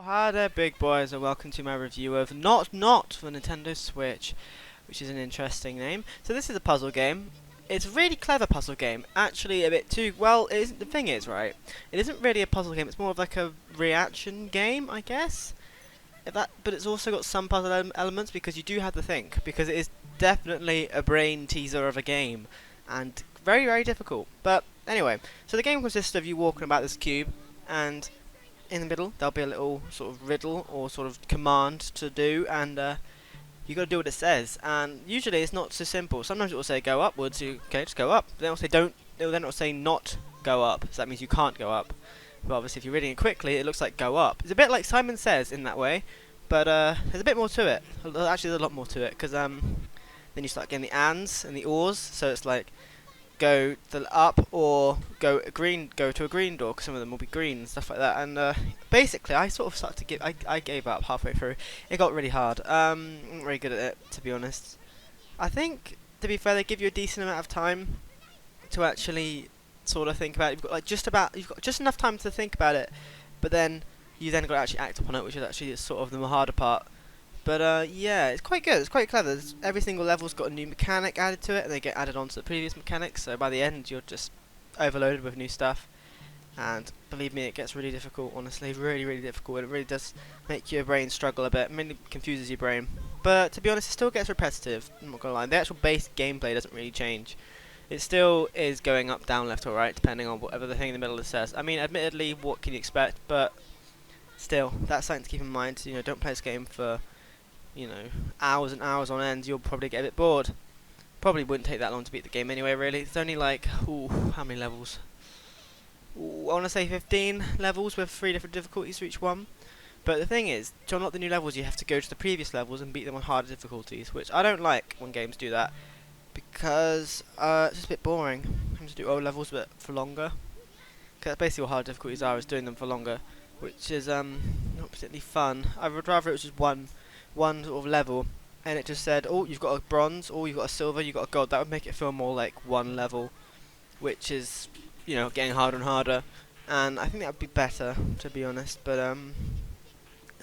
Hi there, big boys, and welcome to my review of Not for Nintendo Switch, which is an interesting name. So this is a puzzle game. It's a really clever puzzle game. Actually, a bit too well. It isn't, the thing is, right? It isn't really a puzzle game. It's more of like a reaction game, I guess. But it's also got some puzzle elements because you do have to think. Because it is definitely a brain teaser of a game, and very, very difficult. But anyway, so the game consists of you walking about this cube, and in the middle there'll be a little sort of riddle or sort of command to do, and you got to do what it says. And usually it's not so simple. Sometimes it will say go upwards, you okay, just go up. Then it'll say don't. Then it'll say not go up, so that means you can't go up. But obviously, if you're reading it quickly, it looks like go up. It's a bit like Simon Says in that way, but there's a bit more to it. Actually, there's a lot more to it because then you start getting the ands and the ors. So it's like go up or go to a green door, because some of them will be green and stuff like that. And basically I sort of started to I gave up halfway through. It got really hard. I'm not very good at it, to be honest. I think, to be fair, they give you a decent amount of time to actually sort of think about it. You've got just enough time to think about it, but then you then got to actually act upon it, which is actually sort of the harder part. But yeah, it's quite good. It's quite clever. Every single level's got a new mechanic added to it, and they get added onto the previous mechanics. So by the end, you're just overloaded with new stuff. And believe me, it gets really difficult. Honestly, really, really difficult. It really does make your brain struggle a bit. It really confuses your brain. But to be honest, it still gets repetitive. I'm not gonna lie. The actual base gameplay doesn't really change. It still is going up, down, left, or right, depending on whatever the thing in the middle says. I mean, admittedly, what can you expect? But still, that's something to keep in mind. You know, don't play this game for hours and hours on end. You'll probably get a bit bored. Probably wouldn't take that long to beat the game anyway, really. It's only like, how many levels? I want to say 15 levels with 3 different difficulties for each one. But the thing is, to unlock the new levels, you have to go to the previous levels and beat them on harder difficulties, which I don't like when games do that, because it's just a bit boring. Having to do old levels but for longer. Because that's basically what hard difficulties are, is doing them for longer, which is not particularly fun. I would rather it was just one sort of level, and it just said, oh, you've got a bronze, or you've got a silver, you've got a gold. That would make it feel more like one level, which is, getting harder and harder. And I think that would be better, to be honest. But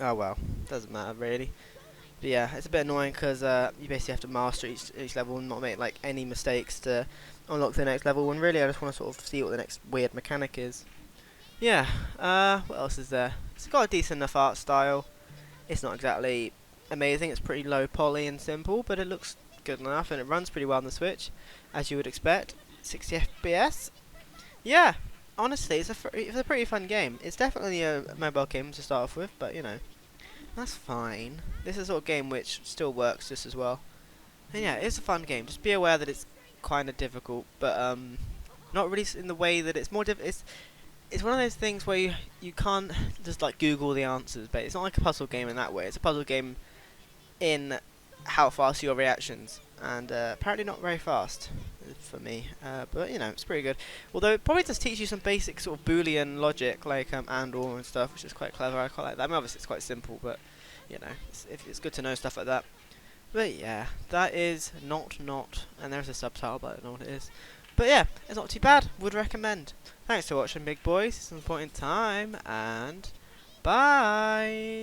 oh well, doesn't matter really. But yeah, it's a bit annoying because you basically have to master each level and not make like any mistakes to unlock the next level. When really, I just want to sort of see what the next weird mechanic is. Yeah. What else is there? It's got a decent enough art style. It's not exactly amazing. It's pretty low poly and simple, but it looks good enough, and it runs pretty well on the Switch, as you would expect. 60 FPS. Yeah, honestly, it's a pretty fun game. It's definitely a mobile game to start off with, but that's fine. This is a sort of game which still works just as well. And yeah, it's a fun game. Just be aware that it's kind of difficult, but not really in the way that it's more it's one of those things where you can't just like Google the answers, but it's not like a puzzle game in that way. It's a puzzle game in how fast your reactions, and apparently not very fast for me. But it's pretty good. Although it probably does teach you some basic sort of Boolean logic, like and or and stuff, which is quite clever. I quite like that. I mean, obviously it's quite simple, but it's good to know stuff like that. But yeah, that is not, and there's a subtitle, but I don't know what it is. But yeah, it's not too bad. Would recommend. Thanks for watching, big boys. It's an important time, and bye.